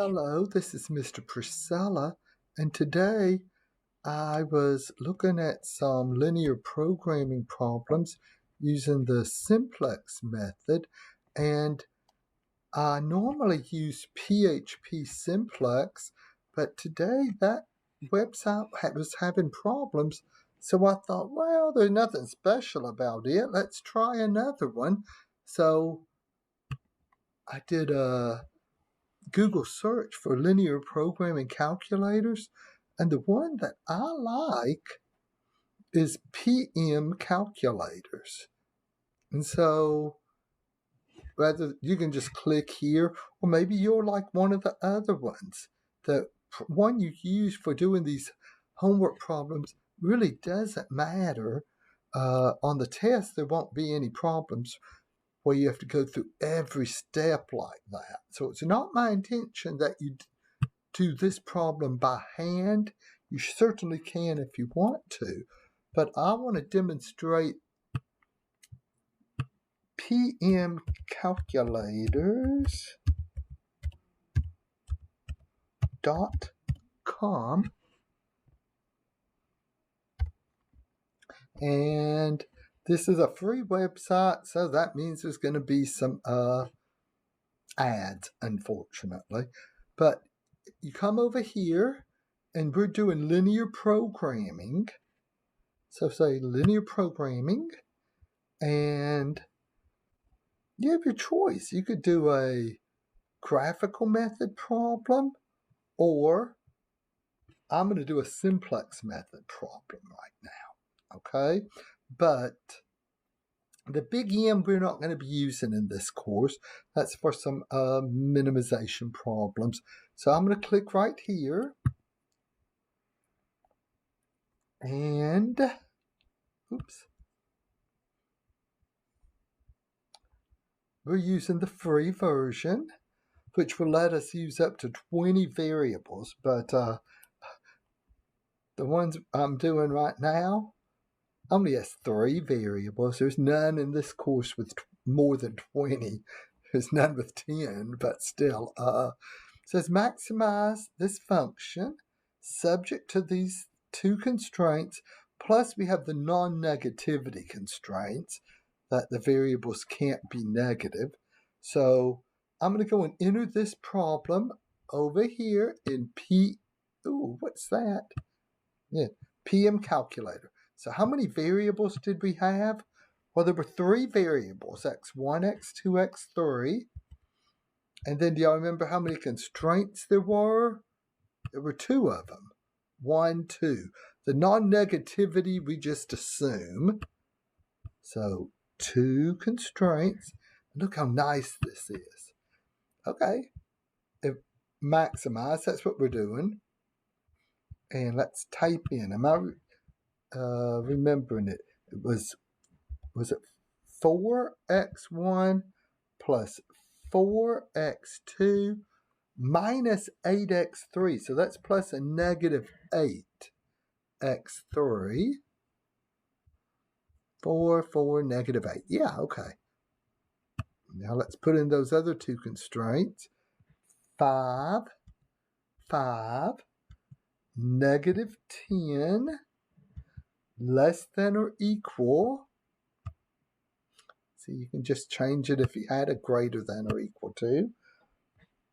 Hello, this is Mr. Precella, and today I was looking at some linear programming problems using the simplex method, and I normally use PHP simplex, but today that website was having problems, so I thought, well, there's nothing special about it. Let's try another one. So I did a Google search for linear programming calculators, and the one that I like is pmcalculators. And so whether you can just click here, or maybe you're like one of the other ones. The one you use for doing these homework problems really doesn't matter. On the test, there won't be any problems where you have to go through every step like that. So it's not my intention that you do this problem by hand. You certainly can if you want to, but I want to demonstrate pmcalculators.com, and this is a free website, so that means there's going to be some ads, unfortunately. But you come over here, and we're doing linear programming. So say linear programming, and you have your choice. You could do a graphical method problem, or I'm going to do a simplex method problem right now, okay? But the big M we're not going to be using in this course. That's for some minimization problems. So I'm going to click right here, and oops, we're using the free version, which will let us use up to 20 variables, but the ones I'm doing right now only has 3 variables. There's none in this course with more than 20. There's none with 10, but still. It says maximize this function subject to these 2 constraints, plus we have the non-negativity constraints that the variables can't be negative. So I'm going to go and enter this problem over here in what's that? Yeah, PM calculator. So how many variables did we have? Well, there were 3 variables, x1, x2, x3. And then do y'all remember how many constraints there were? There were 2 of them. 1, 2. The non-negativity we just assume. So 2 constraints. Look how nice this is. Okay. If maximize, that's what we're doing. And let's type in. Am I remembering it? It was it 4x1 plus 4x2 minus 8x3. So that's plus a negative 8x3. 4, negative 8. Yeah, okay. Now let's put in those other 2 constraints. 5, negative 10, less than or equal. So you can just change it if you had a greater than or equal to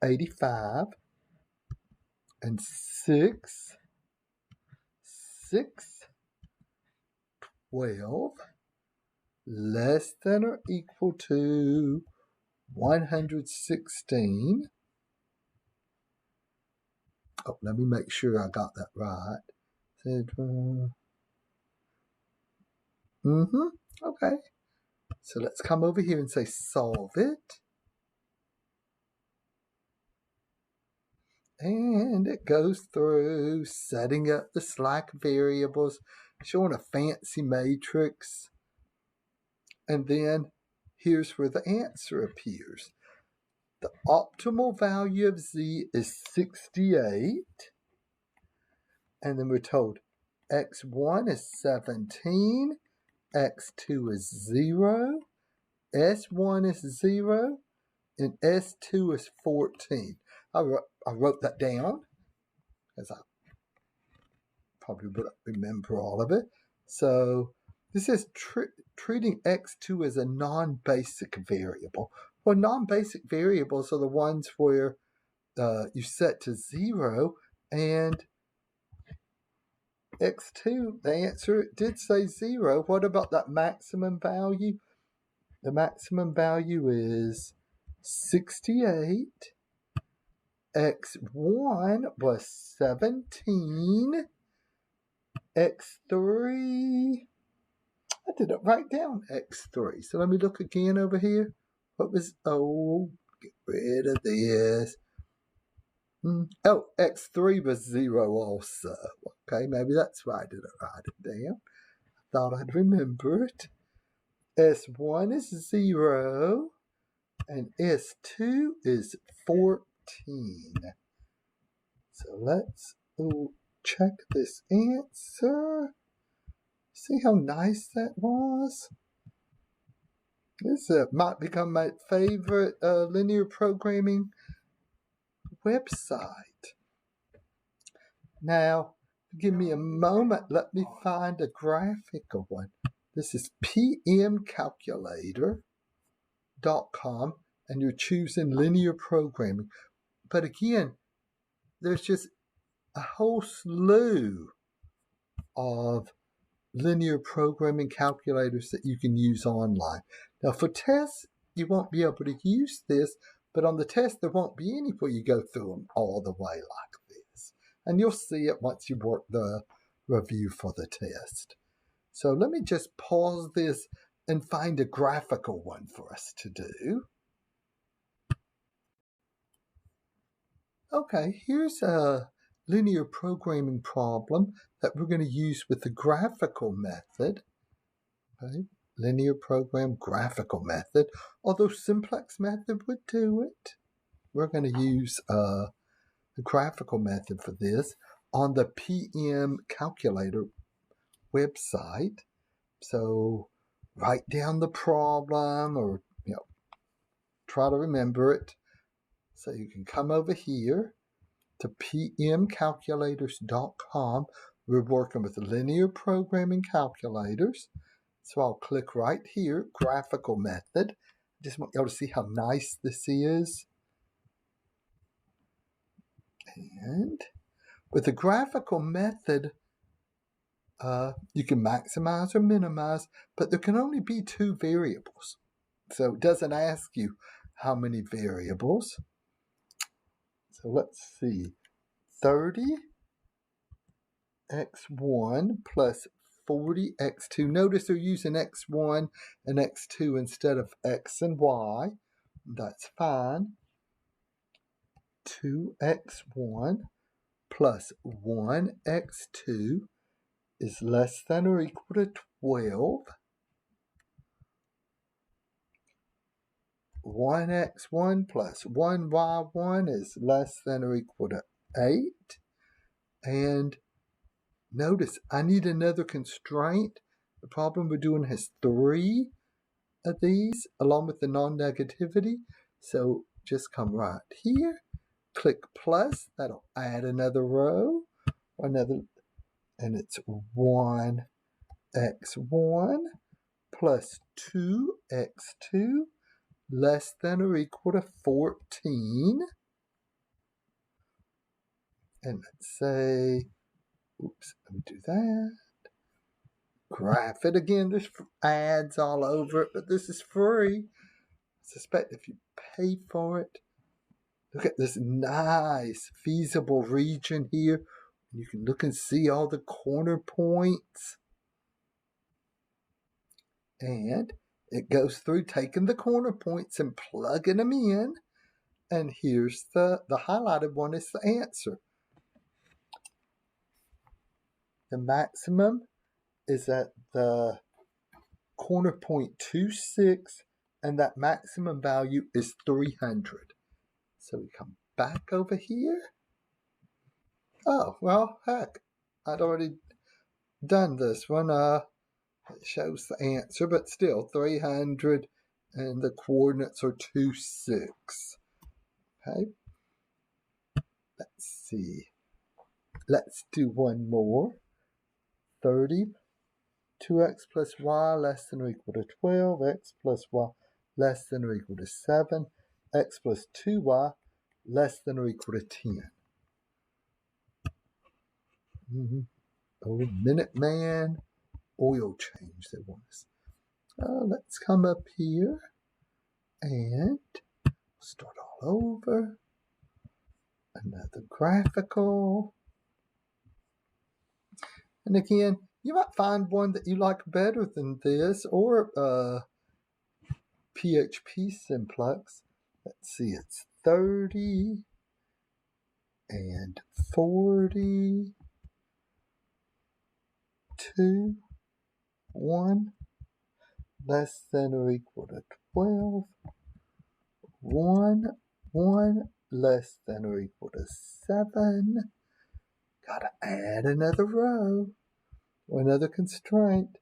85, and 6, 12, less than or equal to 116. Oh, let me make sure I got that right. Okay. So let's come over here and say solve it. And it goes through setting up the slack variables, showing a fancy matrix. And then here's where the answer appears. The optimal value of z is 68. And then we're told x1 is 17, x2 is 0, s1 is 0, and s2 is 14. I wrote that down because I probably wouldn't remember all of it. So this is treating x2 as a non-basic variable. Well, non-basic variables are the ones where you set to 0 and x2, the answer did say 0. What about that maximum value? The maximum value is 68. X1 was 17. X3, I didn't write down X3. So let me look again over here. What was, oh, get rid of this. Oh, X3 was 0 also. Okay, maybe that's why I didn't write it down. I thought I'd remember it. S1 is 0 and S2 is 14. So let's check this answer. See how nice that was? This might become my favorite linear programming website. Now, give me a moment. Let me find a graphical one. This is pmcalculator.com, and you're choosing linear programming. But again, there's just a whole slew of linear programming calculators that you can use online. Now, for tests, you won't be able to use this, but on the test, there won't be any where you go through them all the way like this. And you'll see it once you work the review for the test. So let me just pause this and find a graphical one for us to do. Okay, here's a linear programming problem that we're going to use with the graphical method. Okay, linear program graphical method, although simplex method would do it. We're going to use the graphical method for this on the PM calculator website. So write down the problem, or try to remember it. So you can come over here to pmcalculators.com. We're working with linear programming calculators. So I'll click right here, graphical method. I just want y'all to see how nice this is. And with the graphical method, you can maximize or minimize, but there can only be 2 variables. So it doesn't ask you how many variables. So let's see, 30x1 plus 40x2. Notice they're using x1 and x2 instead of x and y. That's fine. 2x1 plus 1x2 is less than or equal to 12. 1x1 plus 1y1 is less than or equal to 8. And notice, I need another constraint. The problem we're doing has 3 of these, along with the non-negativity. So just come right here, click plus, that'll add another row, and it's 1x1 plus 2x2 less than or equal to 14. And let's say, oops, let me do that. Graph it again. There's ads all over it, but this is free. I suspect if you pay for it, look at this nice feasible region here. You can look and see all the corner points. And it goes through taking the corner points and plugging them in. And here's the highlighted one is the answer. The maximum is at the corner point 26, and that maximum value is 300. So we come back over here. Oh, well, heck, I'd already done this one. It shows the answer, but still 300, and the coordinates are 26. Okay. Let's see. Let's do one more. 30. 2x plus y less than or equal to 12. X plus y less than or equal to 7. X plus 2y less than or equal to 10. Oh, Minuteman oil change there was. Let's come up here and start all over. Another graphical. And again, you might find one that you like better than this, or PHP simplex. Let's see, it's 30 and 40, 2, 1, less than or equal to 12, 1, 1, less than or equal to 7. Gotta add another row, or another constraint.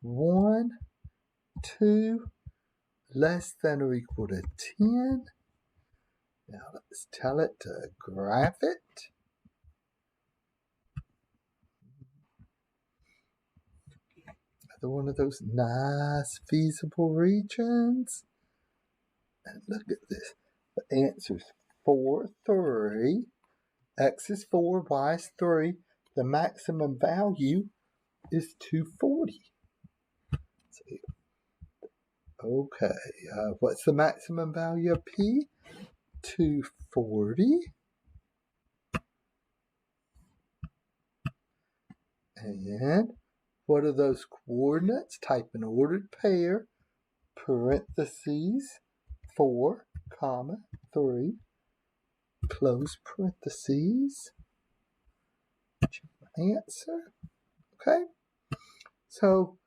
1, 2, less than or equal to 10. Now let's tell it to graph it. Another one of those nice feasible regions. And look at this. The answer's 4, 3. X is 4, Y is 3. The maximum value is 240. So, okay, what's the maximum value of P? 240. And what are those coordinates? Type an ordered pair, parentheses, 4, comma, 3, close parentheses. Answer. Okay. So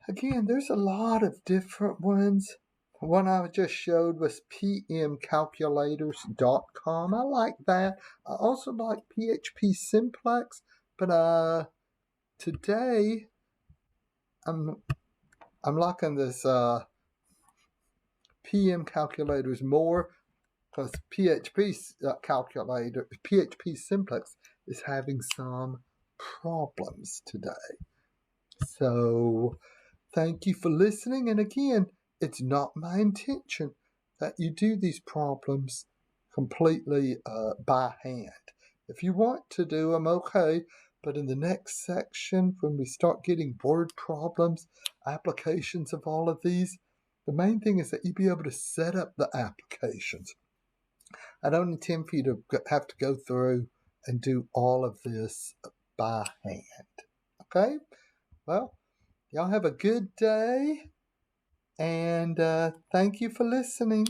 again, there's a lot of different ones. One I just showed was pmcalculators.com. I like that. I also like PHP simplex, but today I'm liking this PM calculators more, because PHP simplex is having some problems today. So thank you for listening. And again, it's not my intention that you do these problems completely by hand. If you want to do them, okay. But in the next section, when we start getting word problems, applications of all of these, the main thing is that you be able to set up the applications. I don't intend for you to have to go through and do all of this by hand. Okay? Well, y'all have a good day, and thank you for listening.